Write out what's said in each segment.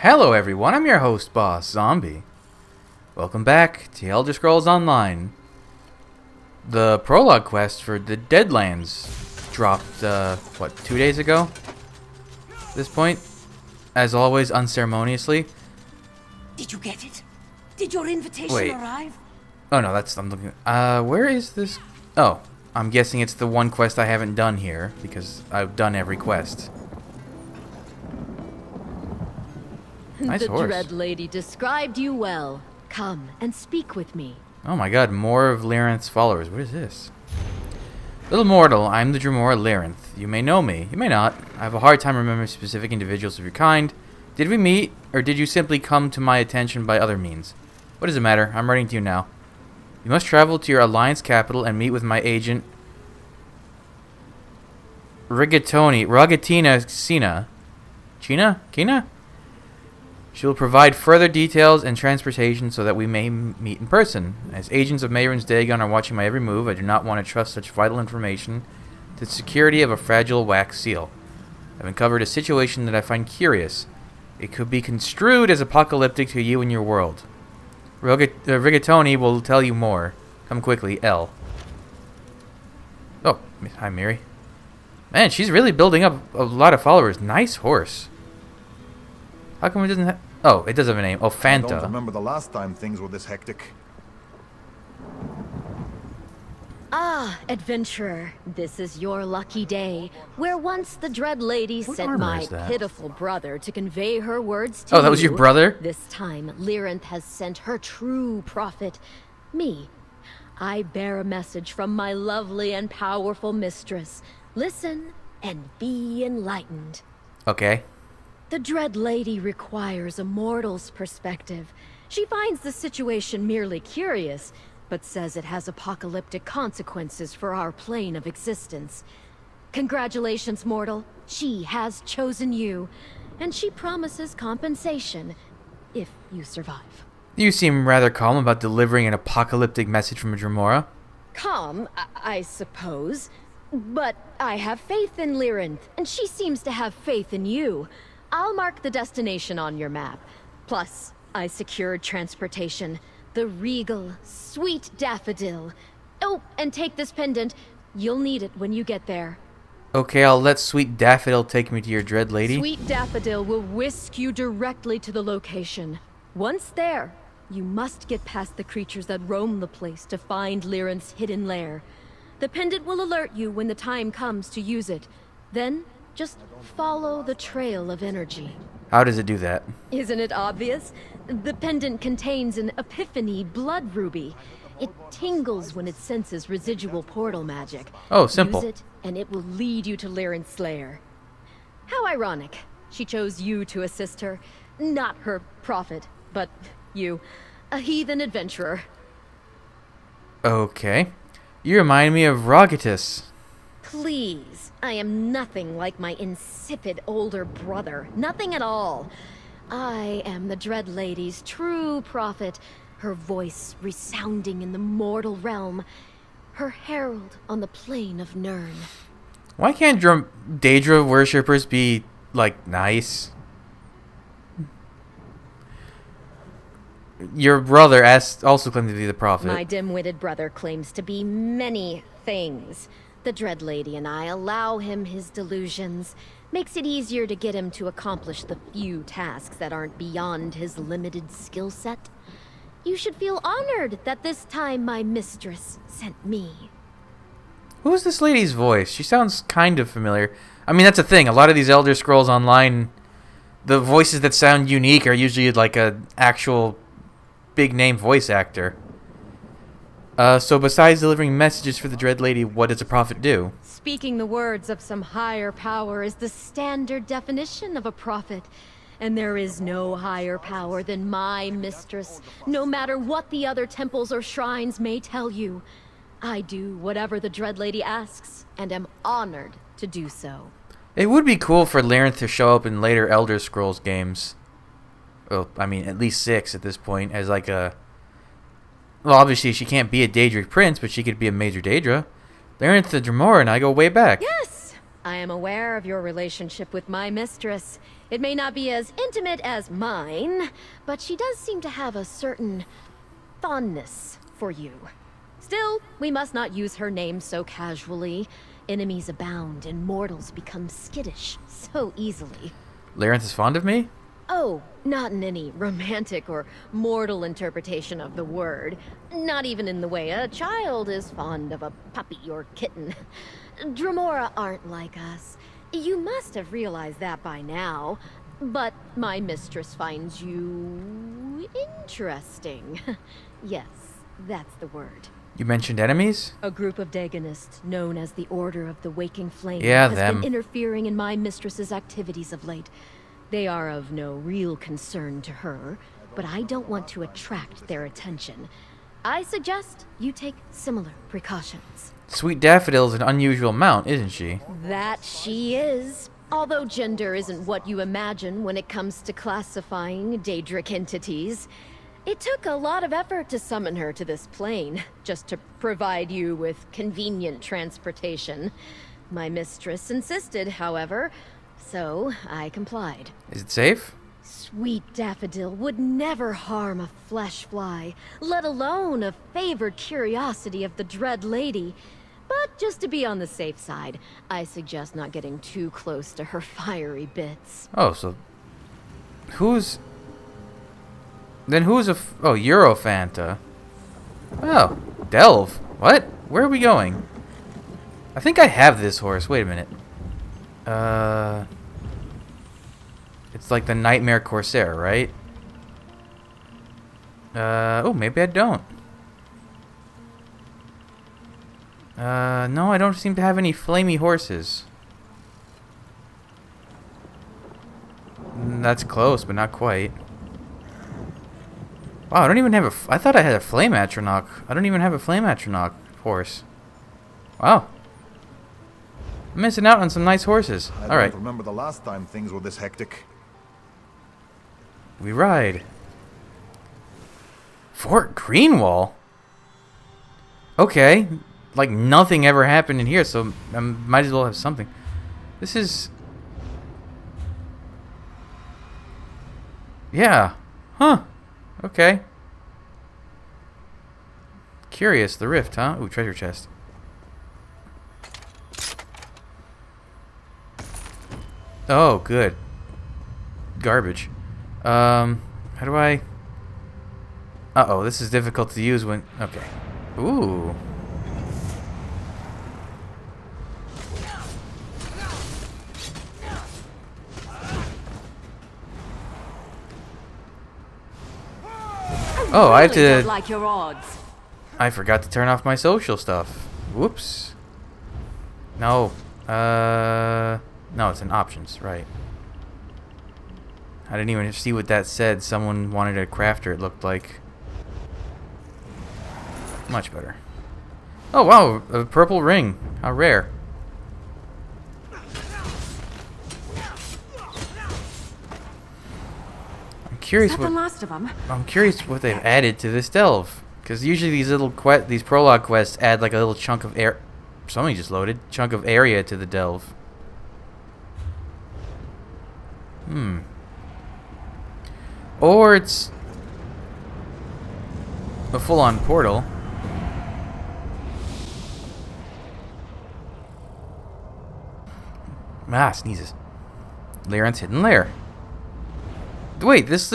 Hello everyone, I'm your host, Boss Zombie. Welcome back to Elder Scrolls Online. The Prologue Quest for the Deadlands dropped, 2 days ago? At this point? As always, unceremoniously. Did you get it? Did your invitation arrive? Oh no, I'm looking... where is this? Oh, I'm guessing it's the one quest I haven't done here, because I've done every quest. Nice horse. The Dread Lady described you well. Come and speak with me. Oh my god, more of Lyranth's followers. What is this? Little mortal, I'm the Dremora Lyranth. You may know me, you may not. I have a hard time remembering specific individuals of your kind. Did we meet, or did you simply come to my attention by other means? What does it matter? I'm writing to you now. You must travel to your Alliance capital and meet with my agent, Ragatina Sina. Kina? She will provide further details and transportation so that we may meet in person. As agents of Mehrunes Dagon are watching my every move, I do not want to trust such vital information to the security of a fragile wax seal. I've uncovered a situation that I find curious. It could be construed as apocalyptic to you and your world. Rigatoni will tell you more. Come quickly, L. Oh, hi Miri. Man, she's really building up a lot of followers. Nice horse. How come it doesn't have... Oh, it does have a name. Oh, Fanta. I don't remember the last time things were this hectic. Ah, adventurer, this is your lucky day, where once the Dread Lady sent my pitiful brother to convey her words to you. Oh, that was your brother? This time, Lyranth has sent her true prophet, me. I bear a message from my lovely and powerful mistress. Listen and be enlightened. Okay. The Dread Lady requires a mortal's perspective. She finds the situation merely curious, but says it has apocalyptic consequences for our plane of existence. Congratulations, mortal. She has chosen you, and she promises compensation if you survive. You seem rather calm about delivering an apocalyptic message from a Dremora. Calm, I suppose. But I have faith in Lyranth, and she seems to have faith in you. I'll mark the destination on your map. Plus, I secured transportation. The regal, sweet daffodil. Oh, and take this pendant. You'll need it when you get there. Okay, I'll let Sweet Daffodil take me to your Dread Lady. Sweet Daffodil will whisk you directly to the location. Once there, you must get past the creatures that roam the place to find Lyranth's hidden lair. The pendant will alert you when the time comes to use it. Then, just follow the trail of energy. How does it do that? Isn't it obvious? The pendant contains an Epiphany blood ruby. It tingles when it senses residual portal magic. Oh, simple. Use it, and it will lead you to Lyranth's lair. How ironic. She chose you to assist her. Not her prophet, but you. A heathen adventurer. Okay. You remind me of Rogatus. Please, I am nothing like my insipid older brother. Nothing at all. I am the Dread Lady's true prophet, her voice resounding in the mortal realm, her herald on the plain of Nirn. Why can't Daedra worshippers be, like, nice? Your brother also claimed to be the prophet. My dim-witted brother claims to be many things. The Dread Lady and I allow him his delusions. Makes it easier to get him to accomplish the few tasks that aren't beyond his limited skill set. You should feel honored that this time my mistress sent me. Who's this lady's voice? She sounds kind of familiar. I mean, that's a thing. A lot of these Elder Scrolls Online, the voices that sound unique are usually like an actual big-name voice actor. So besides delivering messages for the Dread Lady, what does a prophet do? Speaking the words of some higher power is the standard definition of a prophet. And there is no higher power than my mistress, no matter what the other temples or shrines may tell you. I do whatever the Dread Lady asks, and am honored to do so. It would be cool for Lyranth to show up in later Elder Scrolls games. Well, I mean, at least 6 at this point, as like a... Well, obviously she can't be a Daedric prince, but she could be a Major Daedra. Lyranth the Dremora and I go way back. Yes! I am aware of your relationship with my mistress. It may not be as intimate as mine, but she does seem to have a certain fondness for you. Still, we must not use her name so casually. Enemies abound and mortals become skittish so easily. Larenth is fond of me? Oh, not in any romantic or mortal interpretation of the word. Not even in the way a child is fond of a puppy or kitten. Dremora aren't like us. You must have realized that by now. But my mistress finds you interesting. Yes, that's the word. You mentioned enemies? A group of Dagonists known as the Order of the Waking Flame Yeah, has them. been interfering in my mistress's activities of late. They are of no real concern to her, but I don't want to attract their attention. I suggest you take similar precautions. Sweet Daffodil's an unusual mount, isn't she? That she is. Although gender isn't what you imagine when it comes to classifying Daedric entities. It took a lot of effort to summon her to this plane, just to provide you with convenient transportation. My mistress insisted, however, so I complied. Is it safe? Sweet Daffodil would never harm a flesh fly, let alone a favored curiosity of the Dread Lady. But just to be on the safe side, I suggest not getting too close to her fiery bits. Oh, so... Who's... Then who's a... Oh, Eurofanta. Oh, Delve. What? Where are we going? I think I have this horse. Wait a minute. It's like the Nightmare Corsair, right? Oh, maybe I don't. No, I don't seem to have any flamey horses. That's close, but not quite. Wow, I don't even have a... I thought I had a Flame Atronach. I don't even have a Flame Atronach horse. Wow. I'm missing out on some nice horses. I Alright. don't remember the last time things were this hectic. We ride. Fort Greenwall? Okay. Like nothing ever happened in here, so I might as well have something. This is... Yeah. Huh. Okay. Curious, the rift, huh? Ooh, treasure chest. Oh, good. Garbage. How do I... Uh-oh, this is difficult to use when... Okay. Ooh. Oh, I have to... Like your odds. I forgot to turn off my social stuff. Whoops. No. No, it's in options, right. I didn't even see what that said. Someone wanted a crafter, it looked like. Much better. Oh, wow, a purple ring. How rare. I'm curious Is that the what... last of them? I'm curious what they've added to this delve, because usually these little these prologue quests add like a little chunk of air. Somebody just loaded chunk of area to the delve. Or it's a full-on portal. Ah, sneezes. Larenth's hidden lair. Wait, this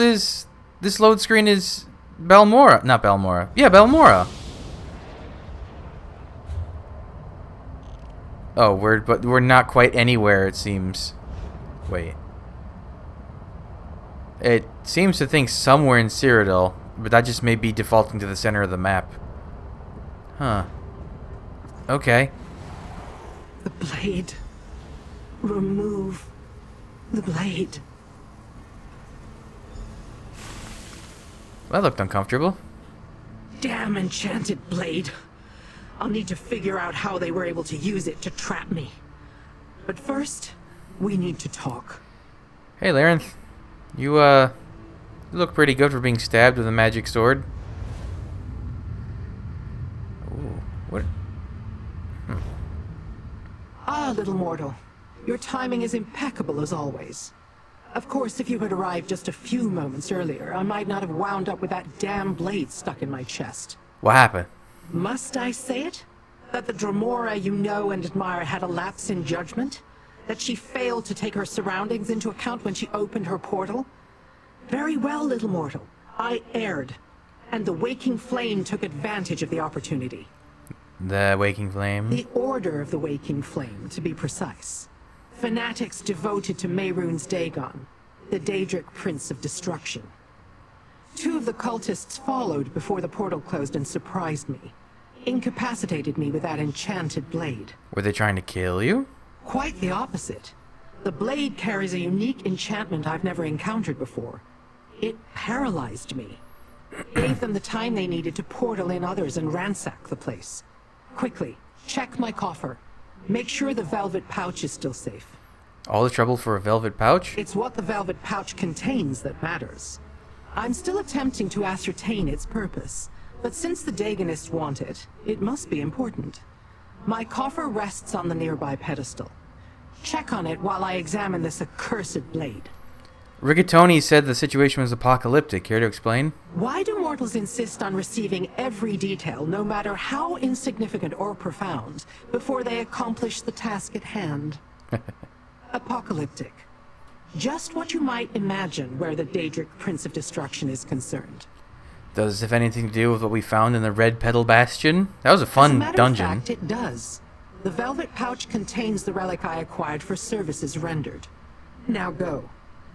load screen is Balmora. Not Balmora. Yeah, Balmora. Oh, we're not quite anywhere, it seems. Wait. It seems to think somewhere in Cyrodiil, but that just may be defaulting to the center of the map. Huh. Okay. The blade. Remove the blade. That looked uncomfortable. Damn enchanted blade. I'll need to figure out how they were able to use it to trap me. But first, we need to talk. Hey, Larenth. You look pretty good for being stabbed with a magic sword. Ooh, what? Ah, little mortal. Your timing is impeccable as always. Of course, if you had arrived just a few moments earlier, I might not have wound up with that damn blade stuck in my chest. What happened? Must I say it? That the Dremora you know and admire had a lapse in judgment? That she failed to take her surroundings into account when she opened her portal? Very well, little mortal. I erred, and the Waking Flame took advantage of the opportunity. The Waking Flame? The Order of the Waking Flame, to be precise. Fanatics devoted to Mehrunes Dagon, the Daedric Prince of Destruction. 2 of the cultists followed before the portal closed and surprised me. Incapacitated me with that enchanted blade. Were they trying to kill you? Quite the opposite. The blade carries a unique enchantment I've never encountered before. It paralyzed me. Gave them the time they needed to portal in others and ransack the place. Quickly, check my coffer. Make sure the velvet pouch is still safe. All the trouble for a velvet pouch? It's what the velvet pouch contains that matters. I'm still attempting to ascertain its purpose, but since the Dagonists want it, it must be important. My coffer rests on the nearby pedestal. Check on it while I examine this accursed blade. Rigatoni said the situation was apocalyptic. Care to explain? Why do mortals insist on receiving every detail, no matter how insignificant or profound, before they accomplish the task at hand? Apocalyptic. Just what you might imagine where the Daedric Prince of Destruction is concerned. Does this have anything to do with what we found in the Red Petal Bastion? That was a fun dungeon. As a matter of fact, it does. The velvet pouch contains the relic I acquired for services rendered. Now go.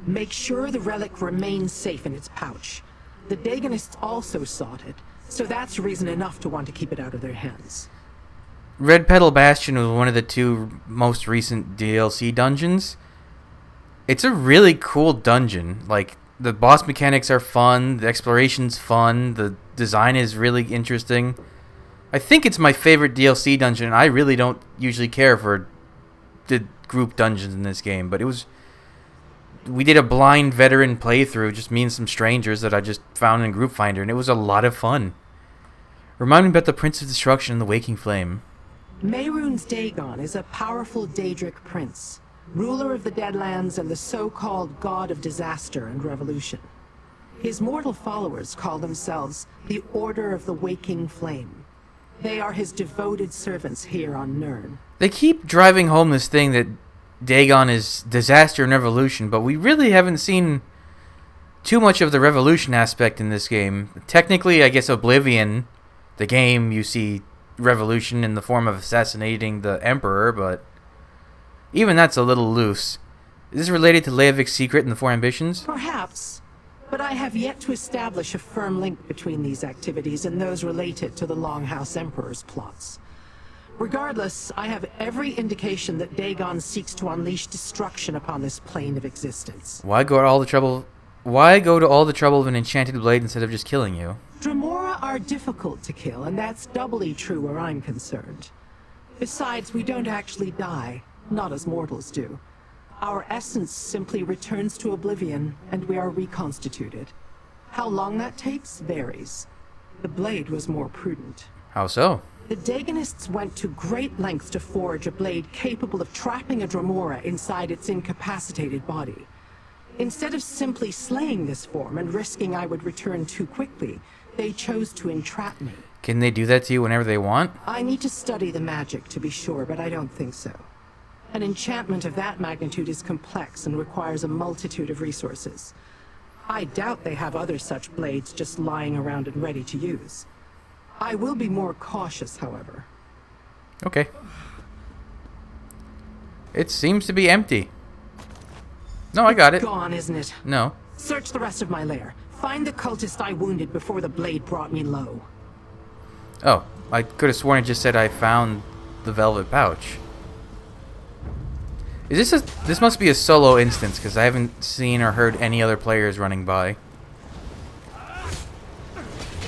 Make sure the relic remains safe in its pouch. The Dagonists also sought it, so that's reason enough to want to keep it out of their hands. Red Petal Bastion was one of the 2 most recent DLC dungeons. It's a really cool dungeon. Like, the boss mechanics are fun, the exploration's fun, the design is really interesting. I think it's my favorite DLC dungeon. I really don't usually care for the group dungeons in this game, but it was... We did a blind veteran playthrough, just me and some strangers that I just found in Group Finder, and it was a lot of fun. Remind me about the Prince of Destruction and the Waking Flame. Mehrunes Dagon is a powerful Daedric prince, ruler of the Deadlands and the so-called god of disaster and revolution. His mortal followers call themselves the Order of the Waking Flame. They are his devoted servants here on Nirn. They keep driving home this thing that Dagon is disaster and revolution, but we really haven't seen too much of the revolution aspect in this game. Technically, I guess Oblivion, the game, you see revolution in the form of assassinating the Emperor, but even that's a little loose. Is this related to Leovik's secret and the 4 ambitions? Perhaps, but I have yet to establish a firm link between these activities and those related to the Longhouse Emperor's plots. Regardless, I have every indication that Dagon seeks to unleash destruction upon this plane of existence. Why go to all the trouble of an enchanted blade instead of just killing you? Dremora are difficult to kill, and that's doubly true where I'm concerned. Besides, we don't actually die, not as mortals do. Our essence simply returns to oblivion, and we are reconstituted. How long that takes varies. The blade was more prudent. How so? The Dagonists went to great lengths to forge a blade capable of trapping a Dremora inside its incapacitated body. Instead of simply slaying this form and risking I would return too quickly, they chose to entrap me. Can they do that to you whenever they want? I need to study the magic to be sure, but I don't think so. An enchantment of that magnitude is complex and requires a multitude of resources. I doubt they have other such blades just lying around and ready to use. I will be more cautious, however. Okay. It seems to be empty. No, I got it. Gone, isn't it? No. Search the rest of my lair. Find the cultist I wounded before the blade brought me low. Oh, I could have sworn it just said I found the velvet pouch. Is this must be a solo instance, because I haven't seen or heard any other players running by.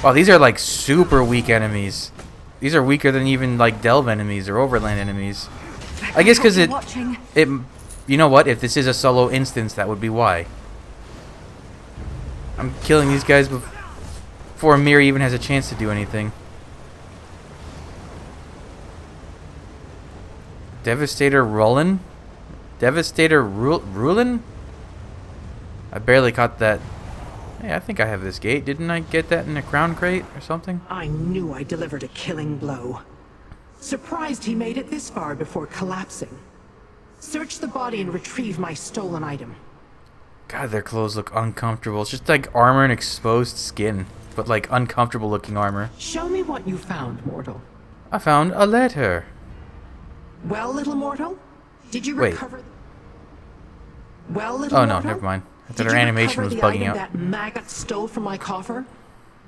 Wow, these are like super weak enemies. These are weaker than even like delve enemies or overland enemies. I guess because it, you know what? If this is a solo instance, that would be why. I'm killing these guys before Mir even has a chance to do anything. Devastator Rollin? Devastator Rulin? I barely caught that. Hey, I think I have this gate. Didn't I get that in a crown crate or something? I knew I delivered a killing blow. Surprised he made it this far before collapsing. Search the body and retrieve my stolen item. God, their clothes look uncomfortable. It's just like armor and exposed skin, but like uncomfortable looking armor. Show me what you found, mortal. I found a letter. Well, little mortal? Did you Wait. recover... Well, little Oh no, mortal? never mind. I thought Did her you animation was recover the bugging item out. that maggot stole from my coffer?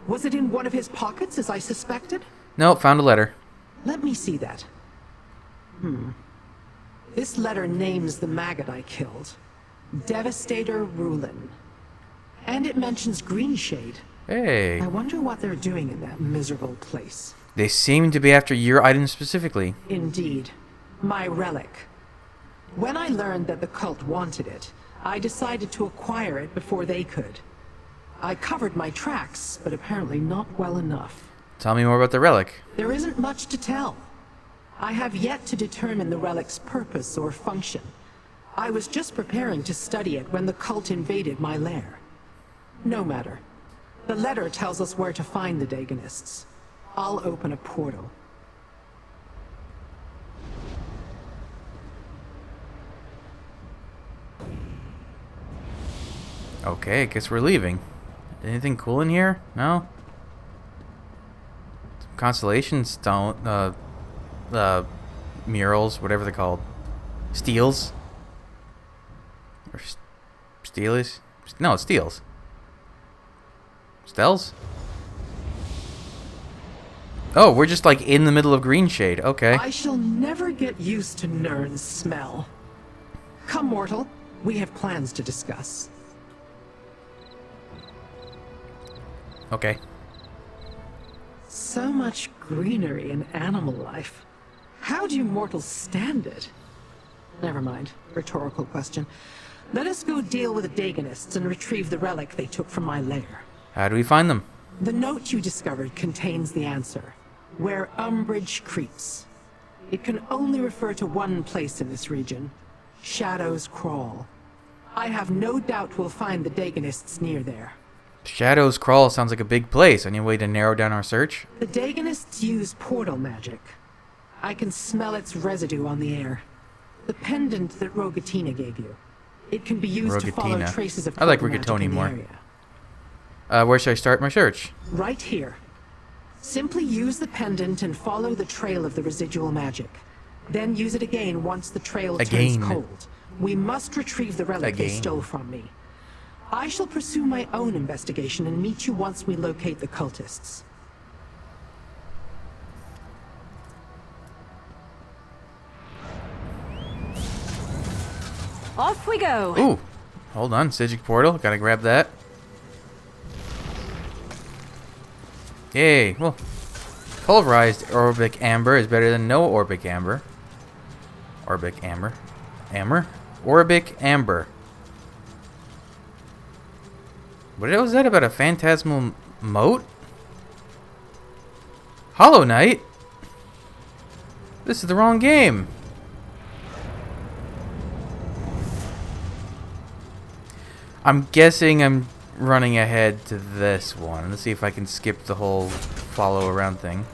Was it in one of his pockets, as I suspected? No, found a letter. Let me see that. This letter names the maggot I killed. Devastator Rulin. And it mentions Greenshade. Hey. I wonder what they're doing in that miserable place. They seem to be after your item specifically. Indeed. My relic. When I learned that the cult wanted it, I decided to acquire it before they could. I covered my tracks, but apparently not well enough. Tell me more about the relic. There isn't much to tell. I have yet to determine the relic's purpose or function. I was just preparing to study it when the cult invaded my lair. No matter. The letter tells us where to find the Daegonists. I'll open a portal. Okay, I guess we're leaving. Anything cool in here? No? Some constellation stone, murals, whatever they're called. Steels? Or steelies? No, it's steels. Stels? Oh, we're just like in the middle of Greenshade. Okay. I shall never get used to Nirn's smell. Come, mortal. We have plans to discuss. Okay. So much greenery and animal life. How do you mortals stand it? Never mind. Rhetorical question. Let us go deal with the Daegonists and retrieve the relic they took from my lair. How do we find them? The note you discovered contains the answer. Where umbrage creeps. It can only refer to one place in this region. Shadows Crawl. I have no doubt we'll find the Daegonists near there. Shadows Crawl sounds like a big place. Any way to narrow down our search? The Daegonists use portal magic. I can smell its residue on the air. The pendant that Rogatina gave you. It can be used to follow Rogatina. traces of I like portal magic Rigatoni in the more. area. Where should I start my search? Right here. Simply use the pendant and follow the trail of the residual magic. Then use it again once the trail turns cold. We must retrieve the relic they stole from me. I shall pursue my own investigation and meet you once we locate the cultists. Off we go. Ooh. Hold on. Sigic Portal. Gotta grab that. Yay. Well, pulverized Orbic Amber is better than no Orbic Amber. Orbic Amber. Orbic Amber. What was that about a phantasmal moat? Hollow Knight? This is the wrong game. I'm guessing I'm running ahead to this one. Let's see if I can skip the whole follow around thing.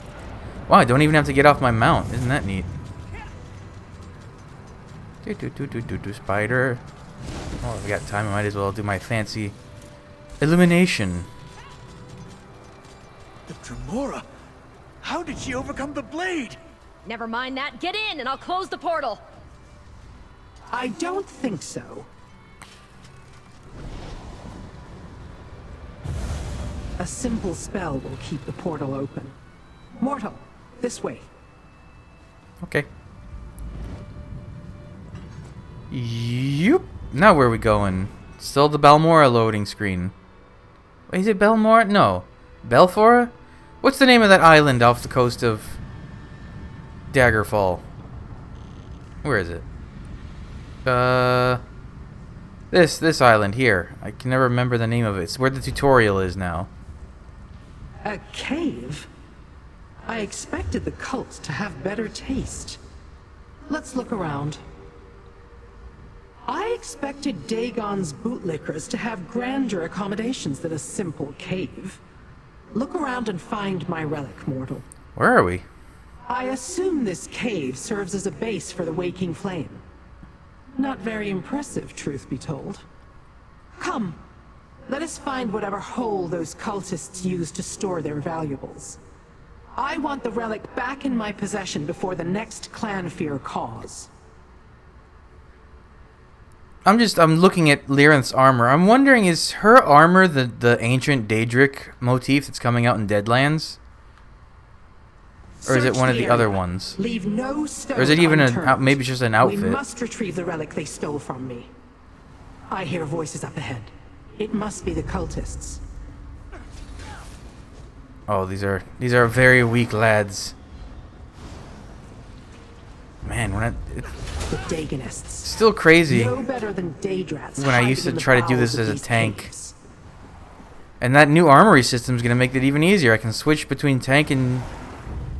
Wow, I don't even have to get off my mount. Isn't that neat? Spider. Oh, if I got time, I might as well do my fancy illumination. The Tremora? How did she overcome the blade? Never mind that. Get in and I'll close the portal. I don't think so. A simple spell will keep the portal open. Mortal, this way. Okay. Yup. Now where are we going? Still the Balmora loading screen. Wait, is it Balmora? No. Belfora? What's the name of that island off the coast of Daggerfall? Where is it? This island here. I can never remember the name of it. It's where the tutorial is now. A cave? I expected the cult to have better taste. Let's look around. I expected Dagon's bootlickers to have grander accommodations than a simple cave. Look around and find my relic, mortal. Where are we? I assume this cave serves as a base for the Waking Flame. Not very impressive, truth be told. Come, let us find whatever hole those cultists used to store their valuables. I want the relic back in my possession before the next clan fear cause. I'm looking at Lyranth's armor. I'm wondering, is her armor the ancient Daedric motif that's coming out in Deadlands? Or is it Search one of the area. other ones? Leave no stone Or is it even unturned. maybe it's just an outfit? We must retrieve the relic they stole from me. I hear voices up ahead. It must be the cultists. Oh, these are very weak lads. Man, The Dagonists. still crazy No better than Daedrats when I used to hiding in the try to do bowels this of as a these tank. caves. And that new armory system is going to make it even easier. I can switch between tank and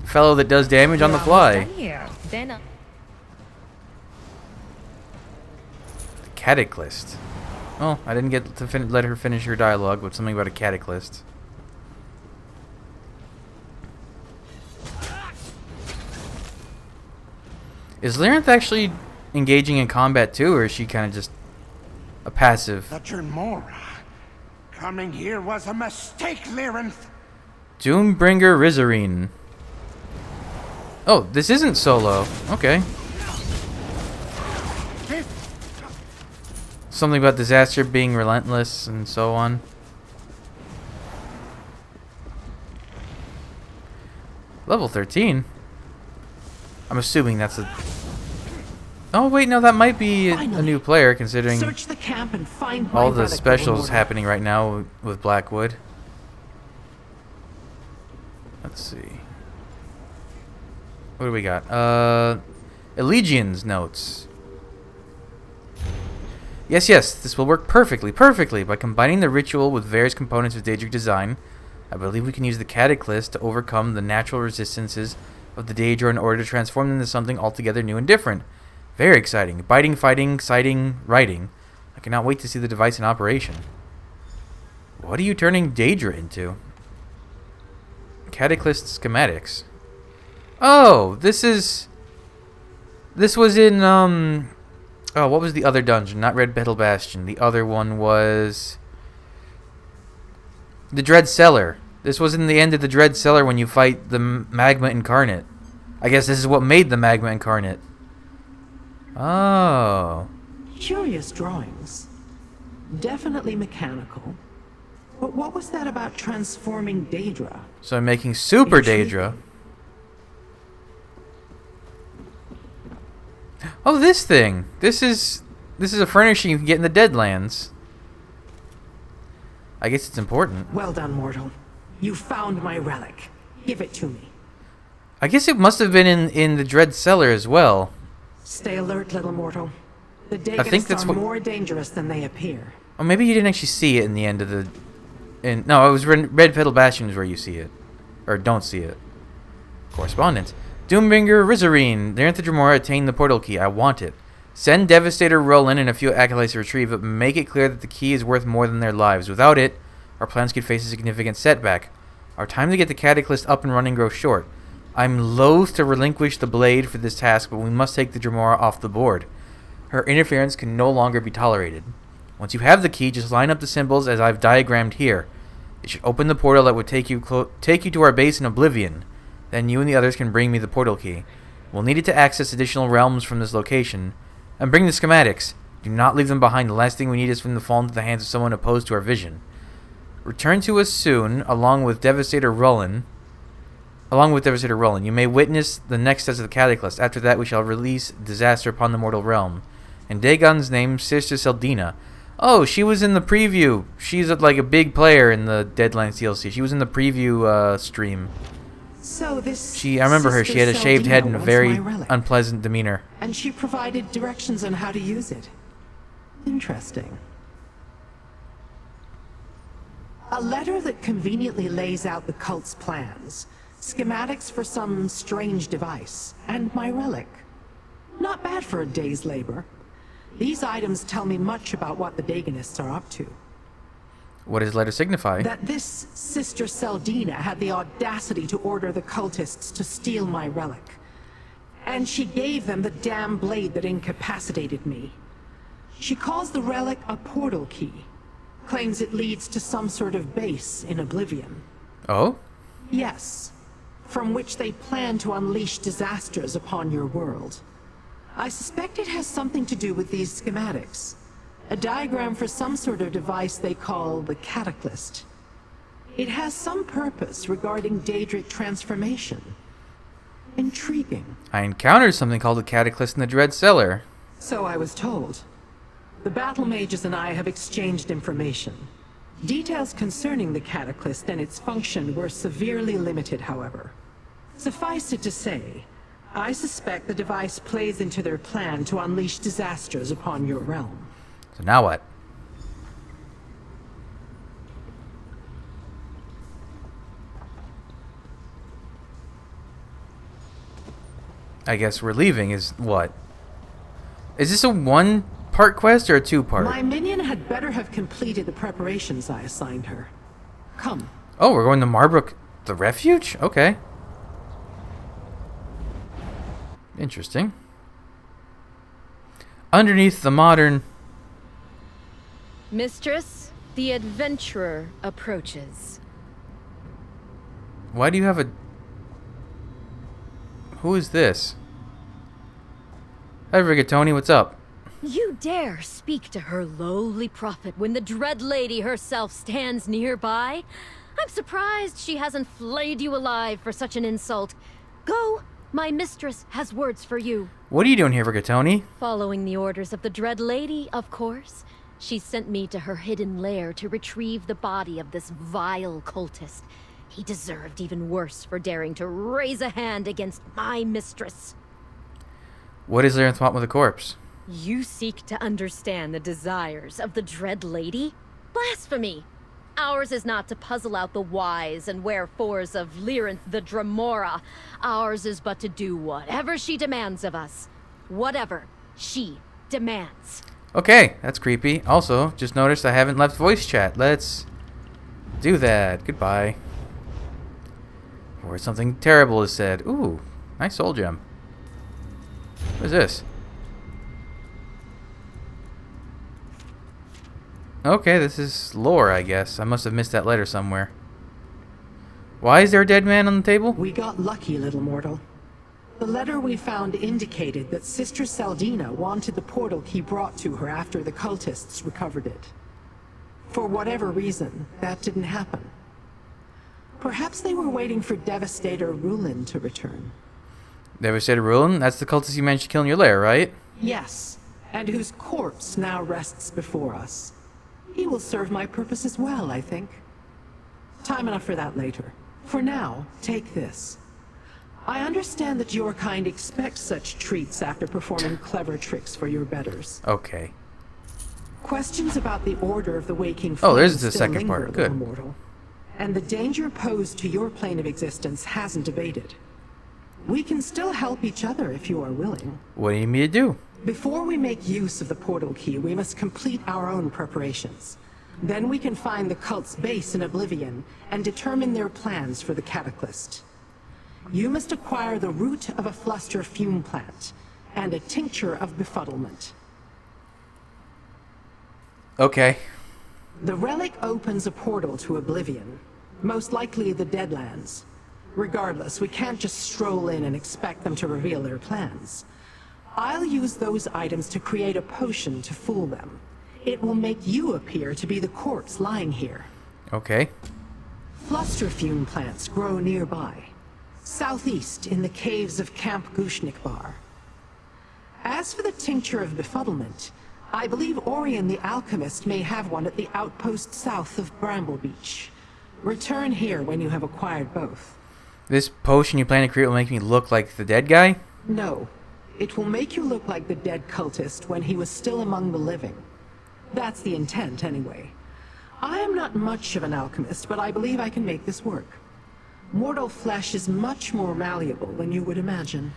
fellow that does damage on the fly. Here, then. Cataclysm. Oh, I didn't get to let her finish her dialogue with something about a cataclysm. Is Lyranth actually engaging in combat too, or is she kind of just a passive? The Dremora. Coming here was a mistake, Lyranth. Doombringer Rizarine. Oh, this isn't solo. Okay. Something about disaster being relentless and so on. Level 13? I'm assuming that's a... Oh, wait, no, that might be a new player, considering Search the camp and find my all the relic, specials Lord. happening right now with Blackwood. Let's see. What do we got? Allegiance notes. Yes, this will work perfectly by combining the ritual with various components of Daedric design. I believe we can use the Cataclysm to overcome the natural resistances of the Daedra in order to transform them into something altogether new and different. Very exciting. Biting, fighting, sighting, writing. I cannot wait to see the device in operation. What are you turning Daedra into? Cataclysm schematics. Oh, this was in, oh, what was the other dungeon? Not Red Petal Bastion. The other one was the Dread Cellar. This was in the end of the Dread Cellar when you fight the Magma Incarnate. I guess this is what made the Magma Incarnate. Oh. Curious drawings. Definitely mechanical. But what was that about transforming Daedra? So I'm making Super Intriguing. Daedra. Oh, this thing. This is a furnishing you can get in the Deadlands. I guess it's important. Well done, mortal. You found my relic. Give it to me. I guess it must have been in the Dread Cellar as well. Stay alert, little mortal. The I think Dagonists that's are what- more dangerous than they appear. Or maybe you didn't actually see it in the end of the... No, it was Red Petal Bastion is where you see it. Or don't see it. Correspondence. Doombringer Rizarine. The Dremora attained the portal key. I want it. Send Devastator Roland and a few acolytes to retrieve it, but make it clear that the key is worth more than their lives. Without it, our plans could face a significant setback. Our time to get the Cataclysm up and running grows short. I'm loath to relinquish the blade for this task, but we must take the Dremora off the board. Her interference can no longer be tolerated. Once you have the key, just line up the symbols as I've diagrammed here. It should open the portal that would take you to our base in Oblivion. Then you and the others can bring me the portal key. We'll need it to access additional realms from this location. And bring the schematics. Do not leave them behind. The last thing we need is for them to fall into the hands of someone opposed to our vision. Return to us soon, along with Devastator Roland. You may witness the next steps of the Cataclysm. After that, we shall release disaster upon the mortal realm. And Dagon's name, Sister Seldina. Oh, she was in the preview. She's like a big player in the Deadlands DLC. She was in the preview stream. So this I remember her. She had a Sister shaved head and a Seldina very wants my relic. unpleasant demeanor. And she provided directions on how to use it. Interesting. A letter that conveniently lays out the cult's plans, schematics for some strange device, and my relic. Not bad for a day's labor. These items tell me much about what the Daganists are up to. What does letter signify? That this Sister Seldina had the audacity to order the cultists to steal my relic. And she gave them the damn blade that incapacitated me. She calls the relic a portal key. Claims it leads to some sort of base in Oblivion. Oh? Yes. From which they plan to unleash disasters upon your world. I suspect it has something to do with these schematics. A diagram for some sort of device they call the Cataclysm. It has some purpose regarding Daedric transformation. Intriguing. I encountered something called a Cataclysm in the Dread Cellar. So I was told. The battle mages and I have exchanged information. Details concerning the Cataclysm and its function were severely limited, however. Suffice it to say, I suspect the device plays into their plan to unleash disasters upon your realm. So now what? I guess we're leaving is what? Is this a one-part quest or a two-part? My minion had better have completed the preparations I assigned her. Come. Oh, we're going to Marbrook, the refuge? Okay. Interesting. Underneath the modern... Mistress, the adventurer approaches. Why do you have a... Who is this? Hi, Rigatoni, what's up? You dare speak to her lowly prophet when the Dread Lady herself stands nearby? I'm surprised she hasn't flayed you alive for such an insult. Go, my mistress has words for you. What are you doing here, Rigatoni? Following the orders of the Dread Lady, of course. She sent me to her hidden lair to retrieve the body of this vile cultist. He deserved even worse for daring to raise a hand against my mistress. What is there in want with a corpse? You seek to understand the desires of the Dread Lady? Blasphemy! Ours is not to puzzle out the whys and wherefores of Lyrinth the Dremora. Ours is but to do whatever she demands of us. Whatever she demands. Okay, that's creepy. Also, just noticed I haven't left voice chat. Let's do that. Goodbye. Or something terrible is said. Ooh, nice soul gem. What is this? Okay, this is lore, I guess. I must have missed that letter somewhere. Why is there a dead man on the table? We got lucky, little mortal. The letter we found indicated that Sister Seldina wanted the portal key brought to her after the cultists recovered it. For whatever reason, that didn't happen. Perhaps they were waiting for Devastator Rulin to return. Devastator Rulin? That's the cultist you managed to kill in your lair, right? Yes, and whose corpse now rests before us. He will serve my purposes well, I think. Time enough for that later. For now, take this. I understand that your kind expects such treats after performing clever tricks for your betters. Okay. Questions about the Order of the Waking Oh, there's Flame the still second linger, part. little Good. mortal. And the danger posed to your plane of existence hasn't abated. We can still help each other if you are willing. What do you need me to do? Before we make use of the portal key, we must complete our own preparations. Then we can find the cult's base in Oblivion and determine their plans for the Cataclysm. You must acquire the root of a fluster fume plant and a tincture of befuddlement. Okay. The relic opens a portal to Oblivion, most likely the Deadlands. Regardless, we can't just stroll in and expect them to reveal their plans. I'll use those items to create a potion to fool them. It will make you appear to be the corpse lying here. Okay. Fluster fume plants grow nearby, southeast in the caves of Camp Gushnikbar. As for the tincture of befuddlement, I believe Orion the alchemist may have one at the outpost south of Bramble Beach. Return here when you have acquired both. This potion you plan to create will make me look like the dead guy? No, it will make you look like the dead cultist when he was still among the living. That's the intent, anyway. I am not much of an alchemist, but I believe I can make this work. Mortal flesh is much more malleable than you would imagine.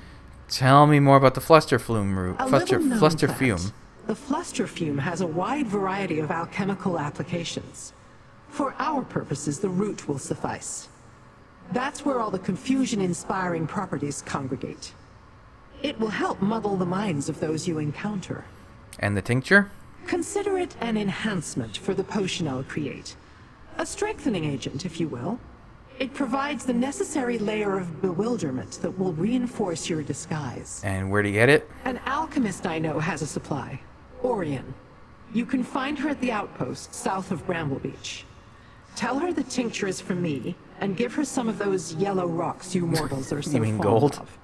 Tell me more about the fluster fume root. A Fluster little-known fume. plant, The fluster fume has a wide variety of alchemical applications. For our purposes, the root will suffice. That's where all the confusion-inspiring properties congregate. It will help muddle the minds of those you encounter. And the tincture? Consider it an enhancement for the potion I'll create. A strengthening agent, if you will. It provides the necessary layer of bewilderment that will reinforce your disguise. And where do you get it? An alchemist I know has a supply. Orion. You can find her at the outpost south of Bramble Beach. Tell her the tincture is from me, and give her some of those yellow rocks you mortals are so You mean fond gold? of.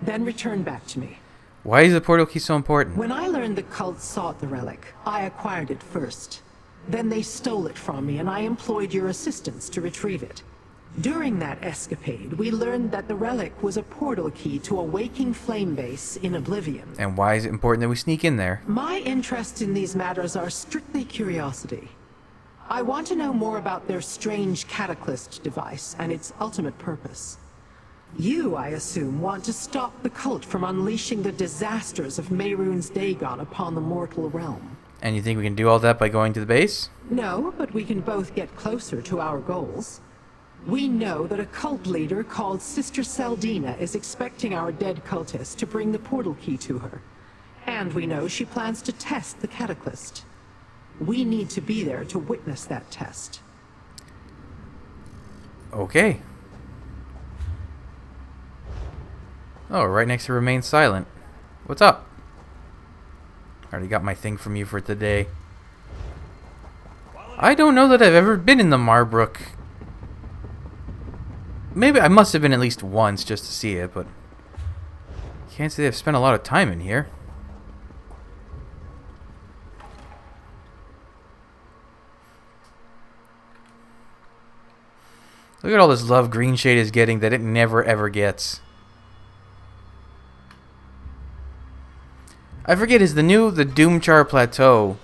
Then return back to me. Why is the portal key so important? When I learned the cult sought the relic, I acquired it first. Then they stole it from me, and I employed your assistance to retrieve it. During that escapade, we learned that the relic was a portal key to a waking flame base in Oblivion. And why is it important that we sneak in there? My interests in these matters are strictly curiosity. I want to know more about their strange cataclysm device and its ultimate purpose. You, I assume, want to stop the cult from unleashing the disasters of Mehrunes Dagon upon the mortal realm. And you think we can do all that by going to the base? No, but we can both get closer to our goals. We know that a cult leader called Sister Seldina is expecting our dead cultist to bring the portal key to her. And we know she plans to test the cataclysm. We need to be there to witness that test. Okay. Oh, right next to Remain Silent. What's up? Already got my thing from you for today. I don't know that I've ever been in the Marbrook. Maybe I must have been at least once just to see it, but can't say I've spent a lot of time in here. Look at all this love Greenshade is getting that it never ever gets. I forget, is the Doomchar Plateau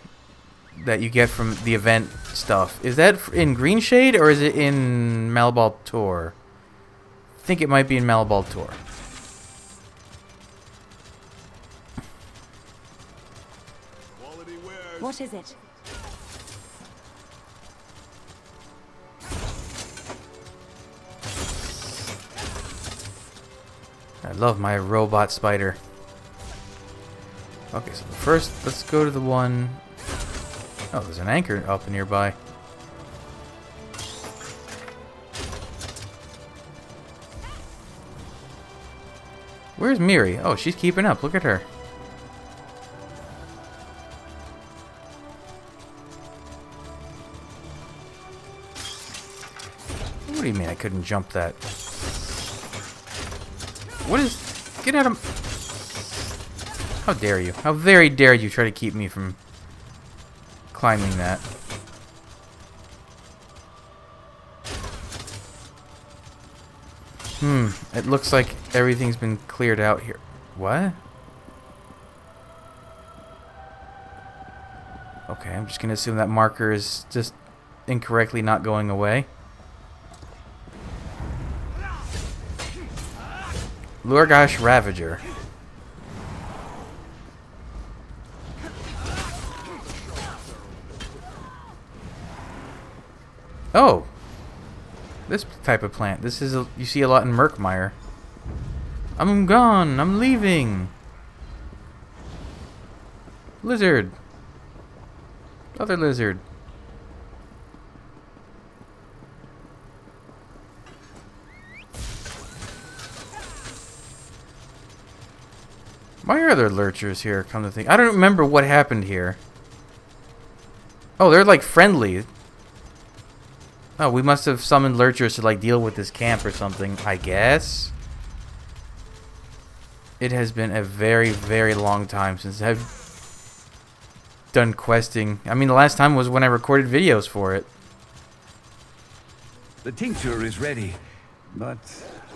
that you get from the event stuff, is that in Greenshade or is it in Malabal Tor? I think it might be in Malabal Tor. What is it? I love my robot spider. Okay, so first let's go to the one... Oh, there's an anchor up nearby. Where's Miri? Oh, she's keeping up. Look at her. What do you mean I couldn't jump that? What is... Get out of... How dare you? How very dare you try to keep me from climbing that? It looks like everything's been cleared out here. What? Okay, I'm just gonna assume that marker is just incorrectly not going away. Lurgash Ravager. Oh, this type of plant. This is you see a lot in Murkmire. I'm gone. I'm leaving. Lizard. Other lizard. Why are there lurchers here? Come to think, I don't remember what happened here. Oh, they're like friendly. Oh, we must have summoned lurchers to like deal with this camp or something, I guess. It has been a very, very long time since I've done questing. I mean, the last time was when I recorded videos for it. The tincture is ready, but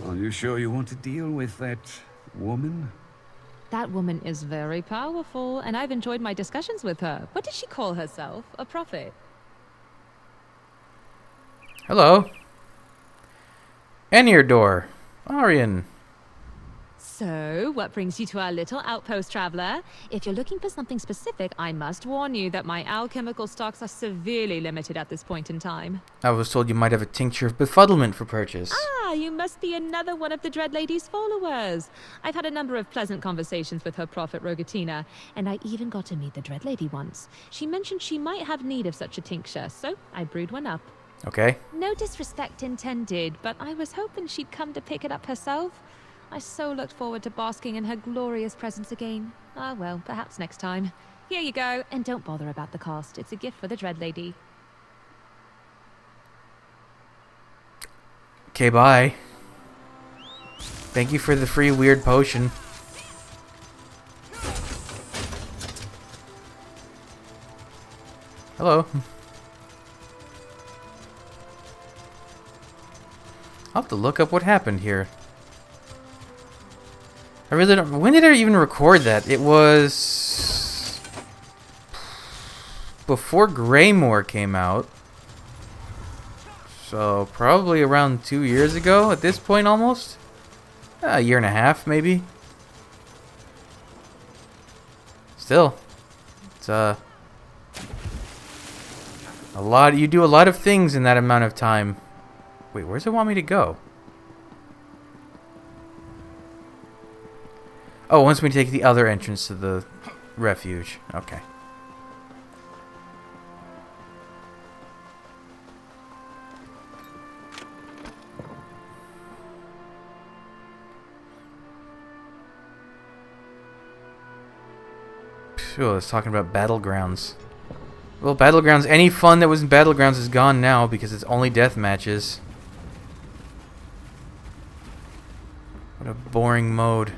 are you sure you want to deal with that woman? That woman is very powerful, and I've enjoyed my discussions with her. What did she call herself? A prophet? Hello. Enirdor. Arian. So, what brings you to our little outpost, traveler? If you're looking for something specific, I must warn you that my alchemical stocks are severely limited at this point in time. I was told you might have a tincture of befuddlement for purchase. Ah, you must be another one of the Dread Lady's followers. I've had a number of pleasant conversations with her prophet Rogatina, and I even got to meet the Dread Lady once. She mentioned she might have need of such a tincture, so I brewed one up. Okay. No disrespect intended, but I was hoping she'd come to pick it up herself. I so looked forward to basking in her glorious presence again. Ah well, perhaps next time. Here you go, and don't bother about the cost. It's a gift for the Dread Lady. Okay, bye. Thank you for the free weird potion. Hello. I'll have to look up what happened here. I really don't... When did I even record that? It was... before Greymore came out. So, probably around 2 years ago at this point almost. A year and a half, maybe. Still. It's, a lot... You do a lot of things in that amount of time. Wait, where does it want me to go? Oh, it wants me to take the other entrance to the refuge. Okay. Phew, I was talking about Battlegrounds. Well, Battlegrounds, any fun that was in Battlegrounds is gone now because it's only death matches. What a boring mode.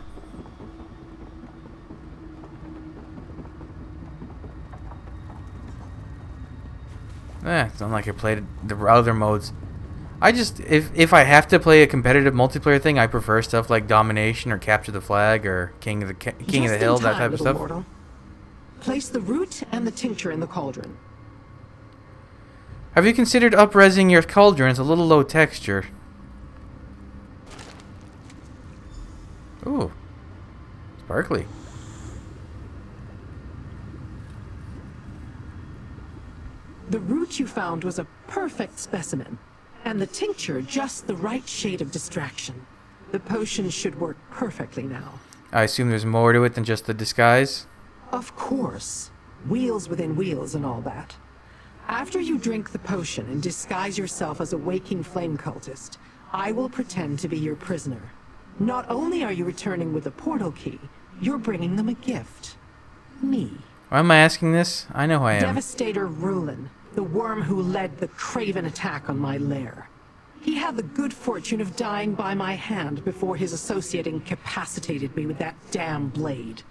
It's not like I played the other modes. I just, if I have to play a competitive multiplayer thing, I prefer stuff like Domination or Capture the Flag or King of the Hill, that type of stuff. Mortal. Place the root and the tincture in the cauldron. Have you considered up-resing your cauldron? It's a little low texture. Ooh. Sparkly. The root you found was a perfect specimen, and the tincture just the right shade of distraction. The potion should work perfectly now. I assume there's more to it than just the disguise? Of course. Wheels within wheels and all that. After you drink the potion and disguise yourself as a waking flame cultist, I will pretend to be your prisoner. Not only are you returning with the portal key, you're bringing them a gift. Me. Why am I asking this? I know who I am. Devastator Rulin, the worm who led the craven attack on my lair. He had the good fortune of dying by my hand before his associate incapacitated me with that damn blade.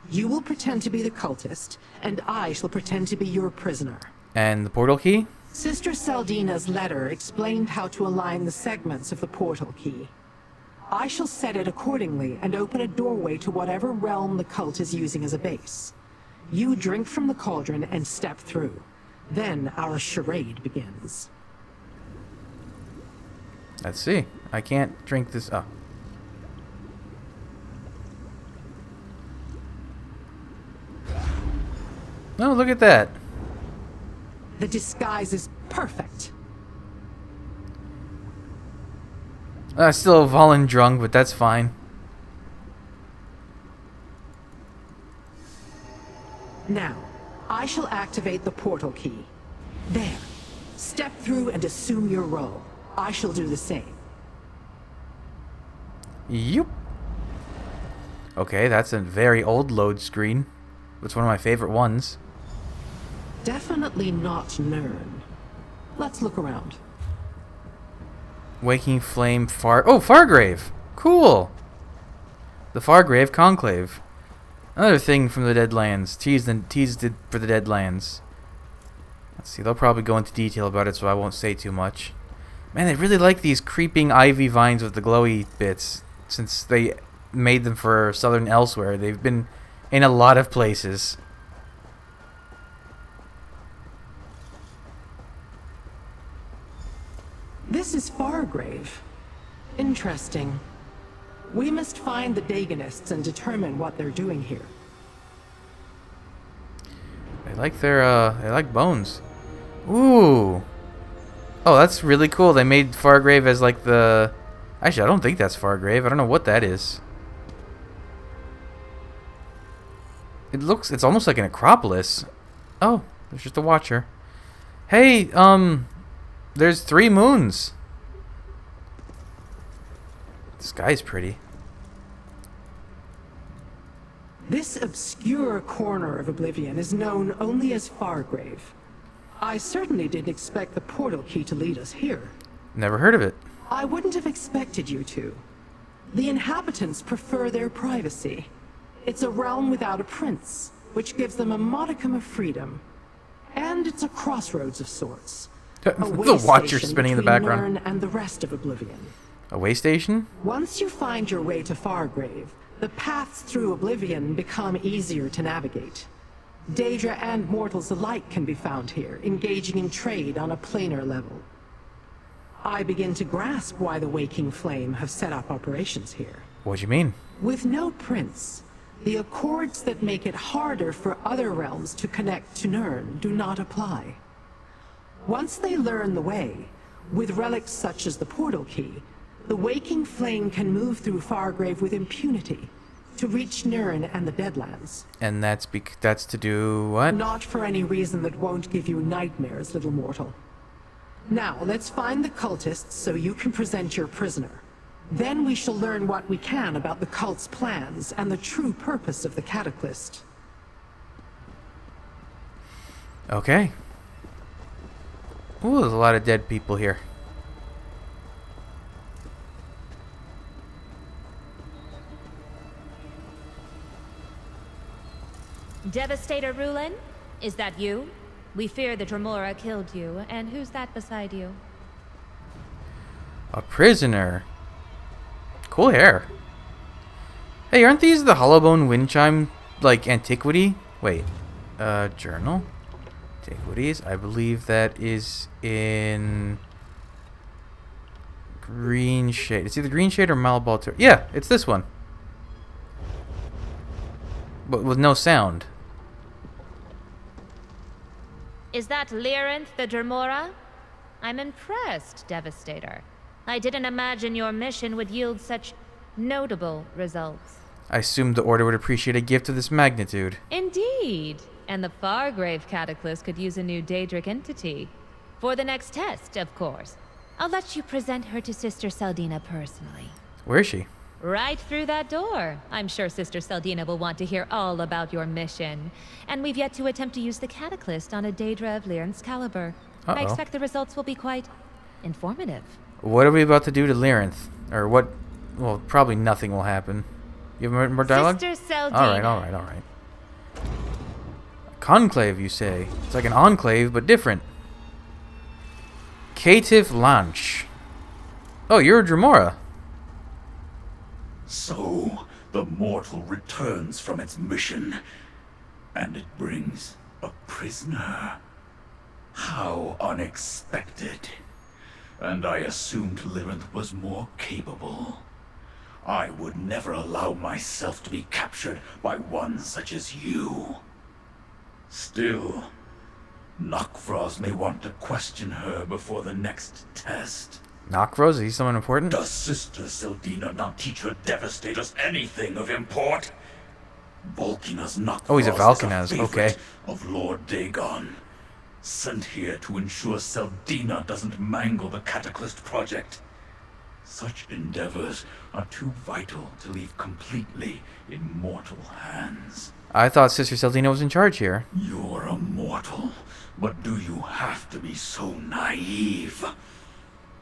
You will pretend to be the cultist, and I shall pretend to be your prisoner. And the portal key? Sister Saldina's letter explained how to align the segments of the portal key. I shall set it accordingly and open a doorway to whatever realm the cult is using as a base. You drink from the cauldron and step through. Then our charade begins. Let's see. I can't drink this up. Oh, look at that. The disguise is perfect. Still Volin drunk, but that's fine. Now, I shall activate the portal key. There. Step through and assume your role. I shall do the same. Yup. Okay, that's a very old load screen. It's one of my favorite ones. Definitely not Nern. Let's look around. Waking Flame Fargrave! Cool! The Fargrave Conclave. Another thing from the Deadlands. Teased it for the Deadlands. Let's see, they'll probably go into detail about it, so I won't say too much. Man, they really like these creeping ivy vines with the glowy bits. Since they made them for Southern Elsewhere, they've been in a lot of places. This is Fargrave. Interesting. We must find the Dagonists and determine what they're doing here. They like bones. Ooh. Oh, that's really cool. They made Fargrave as like the... Actually, I don't think that's Fargrave. I don't know what that is. It's almost like an Acropolis. Oh, there's just a Watcher. Hey, there's 3 moons. The sky's pretty. This obscure corner of Oblivion is known only as Fargrave. I certainly didn't expect the portal key to lead us here. Never heard of it. I wouldn't have expected you to. The inhabitants prefer their privacy. It's a realm without a prince, which gives them a modicum of freedom. And it's a crossroads of sorts. The Watcher spinning in the background. Nirn and the rest of Oblivion. A way station? Once you find your way to Fargrave, the paths through Oblivion become easier to navigate. Daedra and mortals alike can be found here, engaging in trade on a planar level. I begin to grasp why the Waking Flame have set up operations here. What do you mean? With no prince, the accords that make it harder for other realms to connect to Nirn do not apply. Once they learn the way, with relics such as the portal key, the Waking Flame can move through Fargrave with impunity to reach Nirn and the Deadlands. And that's to do what? Not for any reason that won't give you nightmares, little mortal. Now, let's find the cultists so you can present your prisoner. Then we shall learn what we can about the cult's plans and the true purpose of the Cataclysm. Okay. Ooh, there's a lot of dead people here. Devastator Rulin? Is that you? We fear the Dremora killed you, and who's that beside you? A prisoner. Cool hair. Hey, aren't these the Hollowbone wind chime, like, antiquity? Wait. Journal? Antiquities? I believe that is in... Green Shade. It's either Green Shade or Malabalter. Yeah, it's this one. But with no sound. Is that Lyrinth the Dremora? I'm impressed, Devastator. I didn't imagine your mission would yield such notable results. I assumed the Order would appreciate a gift of this magnitude. Indeed. And the Fargrave Cataclysm could use a new Daedric entity. For the next test, of course. I'll let you present her to Sister Saldina personally. Where is she? Right through that door. I'm sure Sister Saldina will want to hear all about your mission. And we've yet to attempt to use the Cataclysm on a Daedra of Lyrinth's caliber. I expect the results will be quite informative. What are we about to do to Lyrinth? Or what? Well, probably nothing will happen. You have more dialogue? Sister Saldina. Alright. Conclave, you say? It's like an enclave, but different. Caitiff Lanch. Oh, you're a Dremora. So, the mortal returns from its mission, and it brings a prisoner. How unexpected. And I assumed Lyrinth was more capable. I would never allow myself to be captured by one such as you. Still, Nokvros may want to question her before the next test. Nokvros? Is he someone important? Does Sister Sildina not teach her Devastators anything of import? Volkina's Nokvros Oh, he's a Valkinaz, is a favorite okay. of Lord Dagon. Sent here to ensure Seldina doesn't mangle the Cataclysm project. Such endeavors are too vital to leave completely in mortal hands. I thought Sister Saldina was in charge here. You're a mortal, but do you have to be so naive?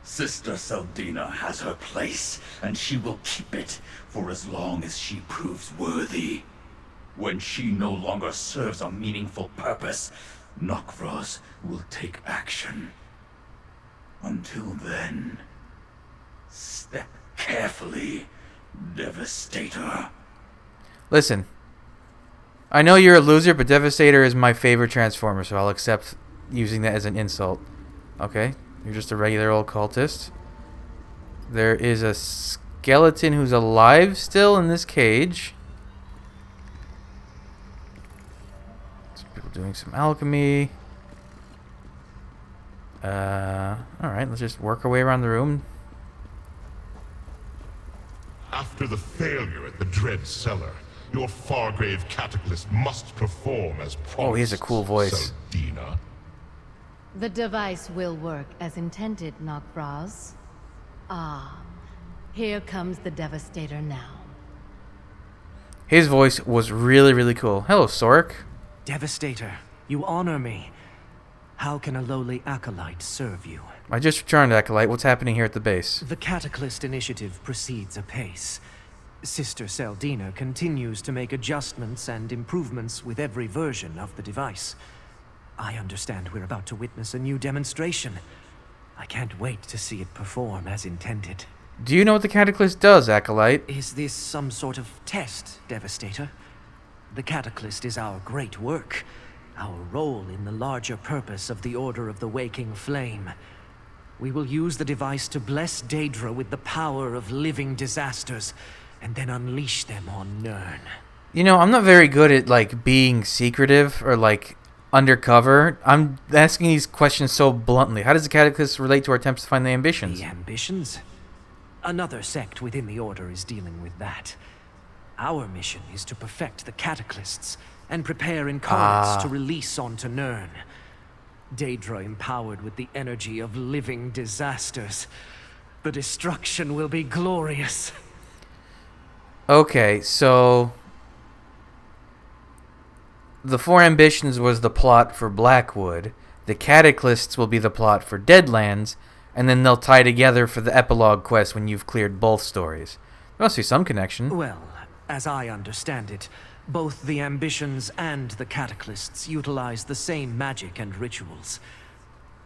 Sister Saldina has her place, and she will keep it for as long as she proves worthy. When she no longer serves a meaningful purpose, Nokvros will take action. Until then, step carefully, Devastator. Listen. I know you're a loser, but Devastator is my favorite Transformer, so I'll accept using that as an insult. Okay? You're just a regular old cultist. There is a skeleton who's alive still in this cage. Some people doing some alchemy. Alright, let's just work our way around the room. After the failure at the Dread Cellar, your Fargrave Cataclysm must perform as promised. Oh, he has a cool voice. Seldina. The device will work as intended, Knockbras. Ah, here comes the Devastator now. His voice was really, really cool. Hello, Sork. Devastator, you honor me. How can a lowly acolyte serve you? I just returned, Acolyte. What's happening here at the base? The Cataclysm Initiative proceeds apace. Sister Seldina continues to make adjustments and improvements with every version of the device. I understand we're about to witness a new demonstration. I can't wait to see it perform as intended. Do you know what the Cataclysm does, Acolyte? Is this some sort of test, Devastator? The Cataclysm is our great work, our role in the larger purpose of the Order of the Waking Flame. We will use the device to bless Daedra with the power of living disasters, and then unleash them on Nirn. You know, I'm not very good at, like, being secretive or, like, undercover. I'm asking these questions so bluntly. How does the Cataclysm relate to our attempts to find the ambitions? The ambitions? Another sect within the Order is dealing with that. Our mission is to perfect the Cataclysts and prepare incarnates to release onto Nirn. Daedra empowered with the energy of living disasters. The destruction will be glorious. Okay, so the 4 ambitions was the plot for Blackwood. The Cataclysts will be the plot for Deadlands, and then they'll tie together for the Epilogue Quest when you've cleared both stories. There must be some connection. Well, as I understand it, both the ambitions and the Cataclysts utilize the same magic and rituals.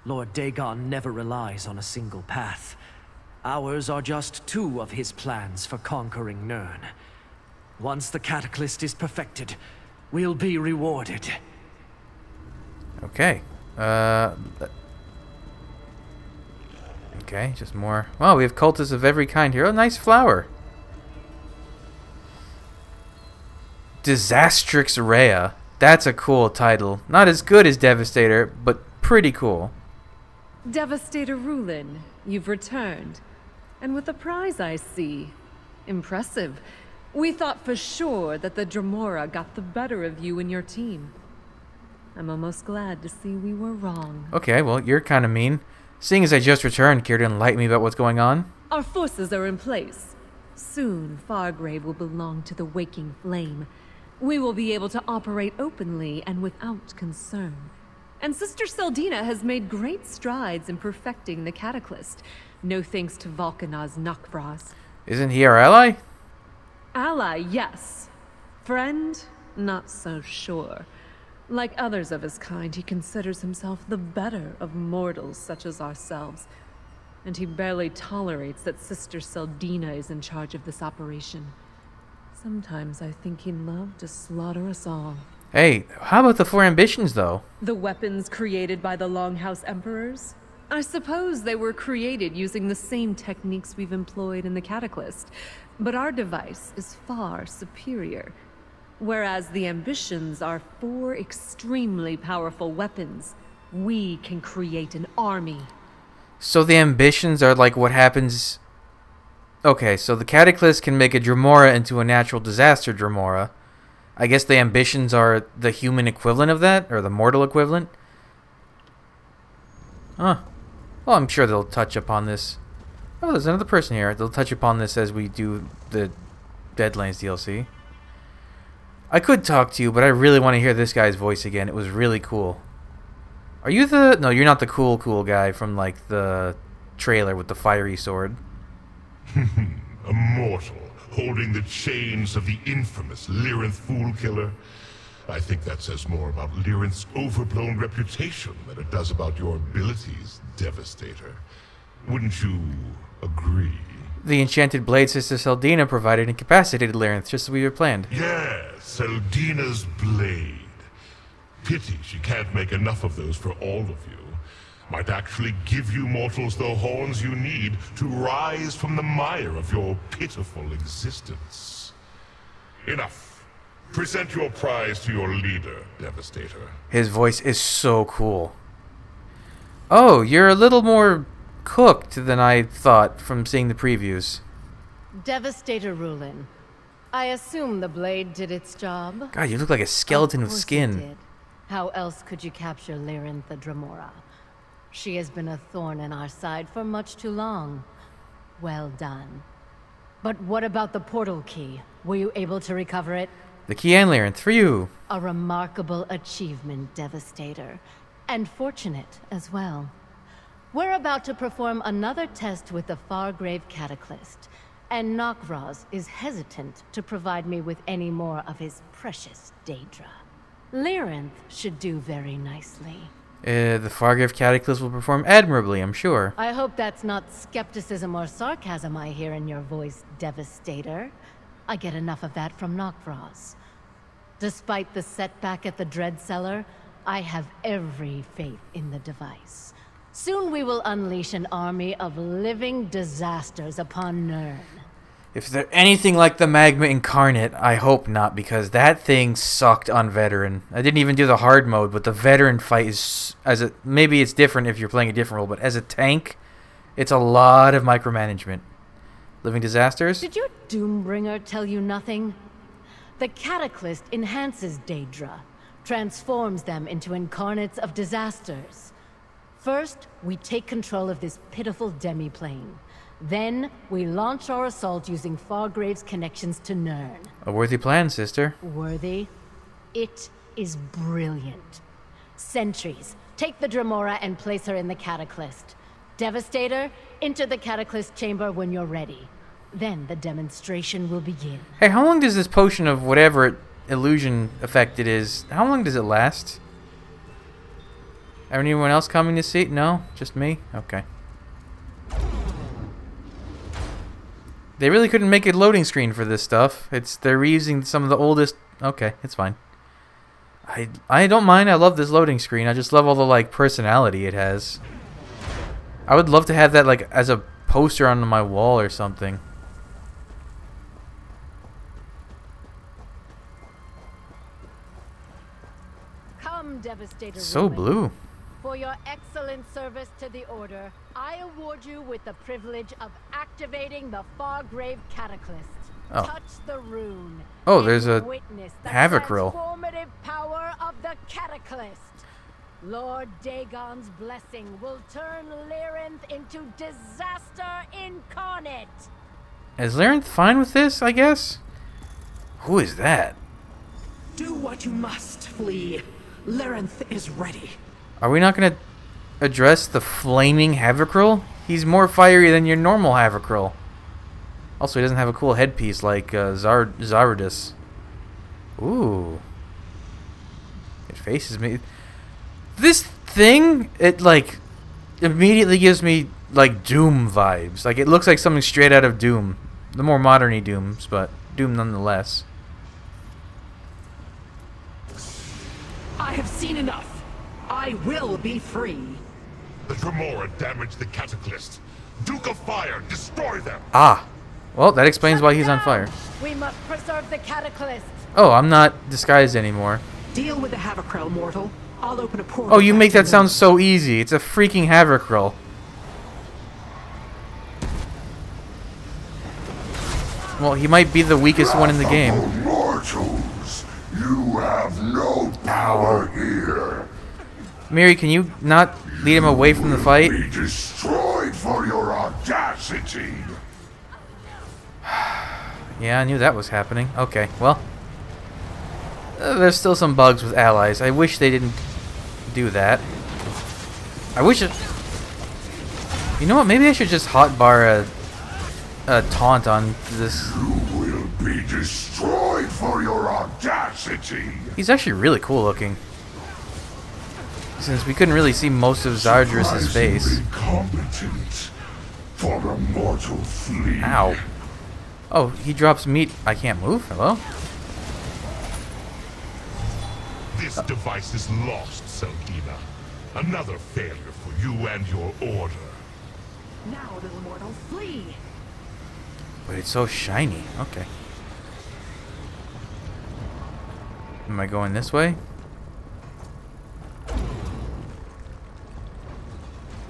Lord Dagon never relies on a single path. Ours are just 2 of his plans for conquering Nirn. Once the Cataclysm is perfected, we'll be rewarded. Okay. Okay, just more. Wow, we have cultists of every kind here. Oh, nice flower. Disastrix Rhea. That's a cool title. Not as good as Devastator, but pretty cool. Devastator Rulin, you've returned. And with a prize, I see. Impressive. We thought for sure that the Dremora got the better of you and your team. I'm almost glad to see we were wrong. Okay, well, you're kind of mean. Seeing as I just returned, care to enlighten me about what's going on? Our forces are in place. Soon, Fargrave will belong to the Waking Flame. We will be able to operate openly and without concern. And Sister Seldina has made great strides in perfecting the Cataclysm. No thanks to Volkanaz Knockbras. Isn't he our ally? Ally, yes. Friend, not so sure. Like others of his kind, he considers himself the better of mortals such as ourselves. And he barely tolerates that Sister Seldina is in charge of this operation. Sometimes I think he'd love to slaughter us all. Hey, how about the 4 ambitions, though? The weapons created by the Longhouse Emperors? I suppose they were created using the same techniques we've employed in the Cataclysm, but our device is far superior. Whereas the ambitions are 4 extremely powerful weapons, we can create an army. So the ambitions are like what happens... Okay, so the Cataclysm can make a Dremora into a natural disaster Dremora. I guess the ambitions are the human equivalent of that, or the mortal equivalent. Huh. Well, I'm sure they'll touch upon this. Oh, there's another person here. They'll touch upon this as we do the Deadlands DLC. I could talk to you, but I really want to hear this guy's voice again. It was really cool. Are you the... No, you're not the cool guy from, like, the trailer with the fiery sword. A mortal holding the chains of the infamous Lyrinth Foolkiller. I think that says more about Lyrinth's overblown reputation than it does about your abilities, Devastator. Wouldn't you agree? The enchanted blade Sister Seldina provided incapacitated Lyrinth, just as we had planned. Yes, Seldina's blade. Pity she can't make enough of those for all of you. might actually give you mortals the horns you need to rise from the mire of your pitiful existence. Enough. Present your prize to your leader, Devastator. His voice is so cool. Oh, you're a little more cooked than I thought from seeing the previews. Devastator Rulin. I assume the blade did its job. God, you look like a skeleton with Of course skin. it did. How else could you capture Lyrinth the Dramora? She has been a thorn in our side for much too long. Well done. But what about the portal key? Were you able to recover it? The key and Lyrinth, for you. A remarkable achievement, Devastator. And fortunate as well. We're about to perform another test with the Fargrave Cataclysm, and Nokvraz is hesitant to provide me with any more of his precious Daedra. Lyrinth should do very nicely. The Fargrave Cataclysm will perform admirably, I'm sure. I hope that's not skepticism or sarcasm I hear in your voice, Devastator. I get enough of that from Nokvraz. Despite the setback at the Dread Cellar, I have every faith in the device. Soon we will unleash an army of living disasters upon Nirn. If they're anything like the Magma Incarnate, I hope not, because that thing sucked on Veteran. I didn't even do the hard mode, but the Veteran fight is... maybe it's different if you're playing a different role, but as a tank, it's a lot of micromanagement. Living disasters? Did your Doombringer tell you nothing? The Cataclysm enhances Daedra, transforms them into incarnates of disasters. First, we take control of this pitiful demiplane. Then, we launch our assault using Fargrave's connections to Nirn. A worthy plan, sister. Worthy? It is brilliant. Sentries, take the Dramora and place her in the Cataclysm. Devastator, enter the Cataclysm chamber when you're ready. Then the demonstration will begin. Hey, how long does this potion of whatever illusion effect it is, how long does it last? Anyone else coming to see? No? Just me? Okay. They really couldn't make a loading screen for this stuff. They're reusing some of the oldest... Okay, it's fine. I don't mind. I love this loading screen. I just love all the, like, personality it has. I would love to have that, like, as a poster on my wall or something. Come, Devastator. So blue. For your excellent service to the Order, I award you with the privilege of activating the Fargrave Cataclysm. Oh. Touch the rune. Oh, there's a witness the Havoc roll. transformative power of the Cataclysm. Lord Dagon's blessing will turn Lyrinth into disaster incarnate. Is Lyrinth fine with this, I guess? Who is that? Do what you must, Flea. Lyrinth is ready. Are we not going to address the flaming Havoc roll? He's more fiery than your normal Havoc roll. Also, he doesn't have a cool headpiece like Zardus. Ooh. It faces me. This thing, it, like, immediately gives me, like, Doom vibes. Like, it looks like something straight out of Doom. The more modern-y Dooms, but Doom nonetheless. I have seen enough. I will be free. The Dramora damaged the Cataclysm. Duke of Fire, destroy them! Ah. Well, that explains why he's on fire. We must preserve the Cataclysm. Oh, I'm not disguised anymore. Deal with the Havocrel, mortal. I'll open a portal. Oh, you make that sound so easy. It's a freaking Havoc roll. Well, he might be the weakest one in the game. Mortals, you have no power here. Miri, can you not lead him away from the fight? Be destroyed for your audacity. Yeah, I knew that was happening. Okay, well. There's still some bugs with allies. I wish they didn't do that. I wish it... You know what? Maybe I should just hotbar a taunt on this. You will be destroyed for your audacity. He's actually really cool looking. Since we couldn't really see most of Zardus' face. Competent for a mortal Flea. Ow. Oh, he drops meat. I can't move? Hello? This device is lost, Selkina. Another failure for you and your order. Now, little mortal, flee! But it's so shiny. Okay. Am I going this way?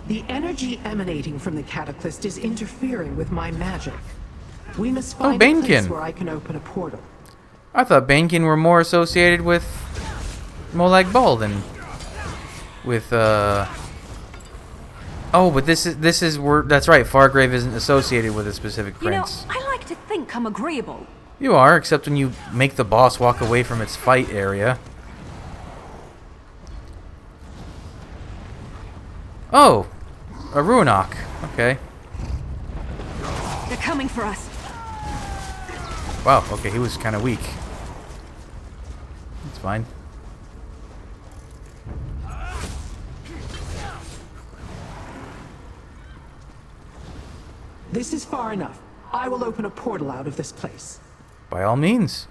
The energy emanating from the Cataclysm is interfering with my magic. We must find a place where I can open a portal. I thought Banekin were more associated with Molag Bal than with Oh, but this is where, that's right, Fargrave isn't associated with a specific prince. You know, I like to think I'm agreeable. You are, except when you make the boss walk away from its fight area. Oh, a Ruinok. Okay. They're coming for us. Wow, okay, he was kind of weak. It's fine. This is far enough. I will open a portal out of this place. By all means.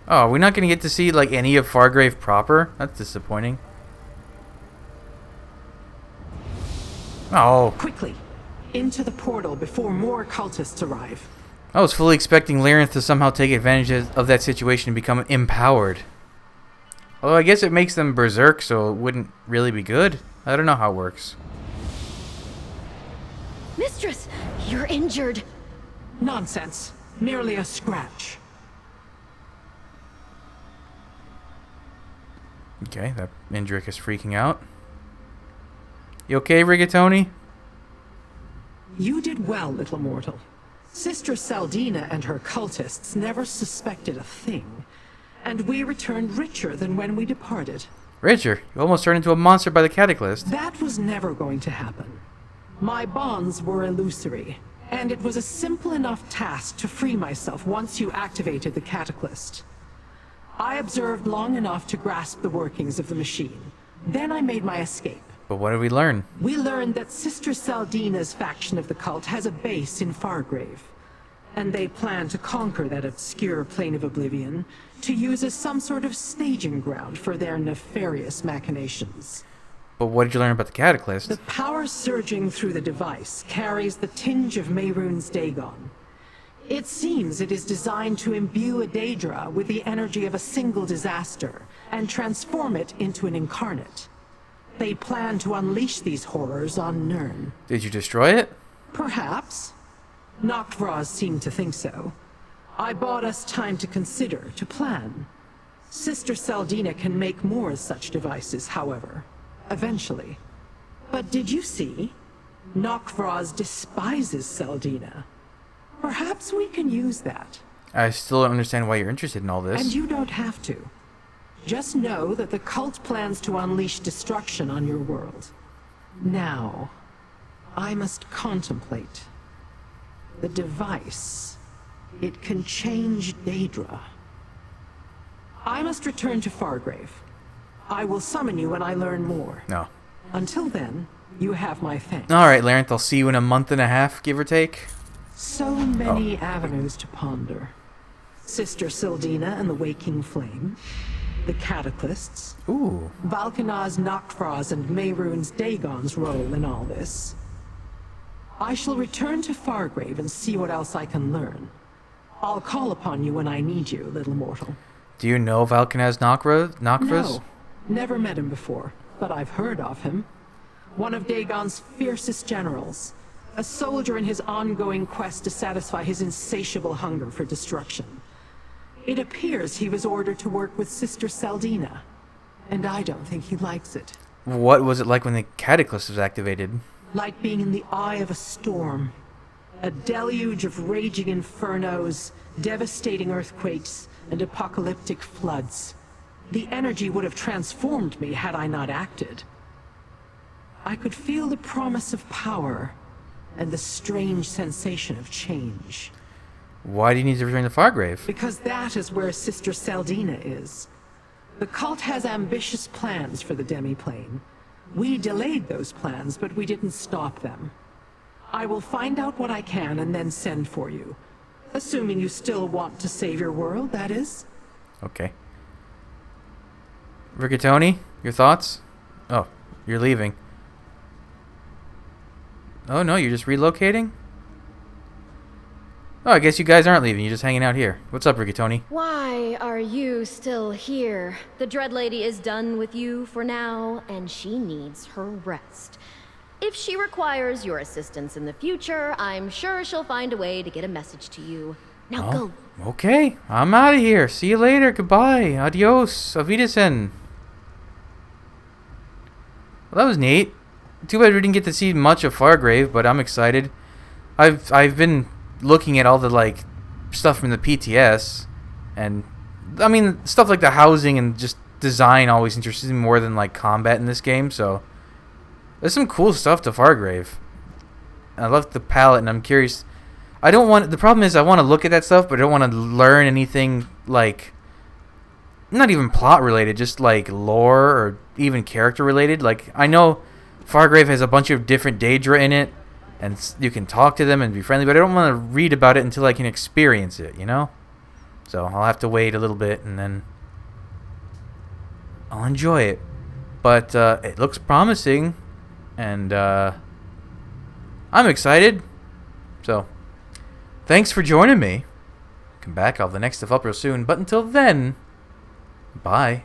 Oh, we're not going to get to see, like, any of Fargrave proper? That's disappointing. Oh. Quickly, into the portal before more cultists arrive. I was fully expecting Lyrinth to somehow take advantage of that situation and become empowered. Although I guess it makes them berserk, so it wouldn't really be good. I don't know how it works. Mistress, you're injured. Nonsense. Merely a scratch. Okay, that Indrik is freaking out. You okay, Rigatoni? You did well, little mortal. Sister Saldina and her cultists never suspected a thing, and we returned richer than when we departed. Richer? You almost turned into a monster by the Cataclysm. That was never going to happen. My bonds were illusory, and it was a simple enough task to free myself once you activated the Cataclysm. I observed long enough to grasp the workings of the machine. Then I made my escape. But what did we learn? We learned that Sister Saldina's faction of the cult has a base in Fargrave, and they plan to conquer that obscure plane of oblivion to use as some sort of staging ground for their nefarious machinations. But what did you learn about the Cataclysm? The power surging through the device carries the tinge of Mehrunes Dagon. It seems it is designed to imbue a Daedra with the energy of a single disaster and transform it into an incarnate. They plan to unleash these horrors on Nirn. Did you destroy it? Perhaps. Noctvraz seemed to think so. I bought us time to consider, to plan. Sister Saldina can make more such devices, however. Eventually. But did you see? Noctvraz despises Saldina. Perhaps we can use that. I still don't understand why you're interested in all this. And you don't have to. Just know that the cult plans to unleash destruction on your world. Now, I must contemplate. The device. It can change Daedra. I must return to Fargrave. I will summon you when I learn more. No. Until then, you have my thanks. Alright, Lyrinth, I'll see you in a month and a half, give or take. So many avenues to ponder. Sister Sildina and the Waking Flame. The Cataclysts. Ooh. Valkanaz, Noctvraz, and Mehrunes Dagon's role in all this. I shall return to Fargrave and see what else I can learn. I'll call upon you when I need you, little mortal. Do you know Valkanaz Noctvraz? No. Never met him before, but I've heard of him. One of Dagon's fiercest generals. A soldier in his ongoing quest to satisfy his insatiable hunger for destruction. It appears he was ordered to work with Sister Saldina, and I don't think he likes it. What was it like when the Cataclysm was activated? Like being in the eye of a storm. A deluge of raging infernos, devastating earthquakes, and apocalyptic floods. The energy would have transformed me had I not acted. I could feel the promise of power, and the strange sensation of change. Why do you need to return to Fargrave? Because that is where Sister Saldina is. The cult has ambitious plans for the demiplane. We delayed those plans, but we didn't stop them. I will find out what I can and then send for you. Assuming you still want to save your world, that is. Okay. Rigatoni, your thoughts? Oh, you're leaving. Oh no, you're just relocating? Oh, I guess you guys aren't leaving. You're just hanging out here. What's up, Rigatoni? Why are you still here? The Dread Lady is done with you for now, and she needs her rest. If she requires your assistance in the future, I'm sure she'll find a way to get a message to you. Now go. Okay, I'm out of here. See you later. Goodbye. Adios. Auf Wiedersehen. Well, that was neat. Too bad we didn't get to see much of Fargrave, but I'm excited. I've been looking at all the like stuff from the PTS, and I mean stuff like the housing and just design always interests me more than like combat in this game. So there's some cool stuff to Fargrave. I love the palette, and I'm curious. I don't want. The problem is I want to look at that stuff, but I don't want to learn anything like not even plot related, just like lore or even character related. Like I know Fargrave has a bunch of different Daedra in it, and you can talk to them and be friendly, but I don't want to read about it until I can experience it, you know? So I'll have to wait a little bit, and then I'll enjoy it. But it looks promising, and I'm excited. So thanks for joining me. Come back. I'll have the next stuff up real soon. But until then, bye.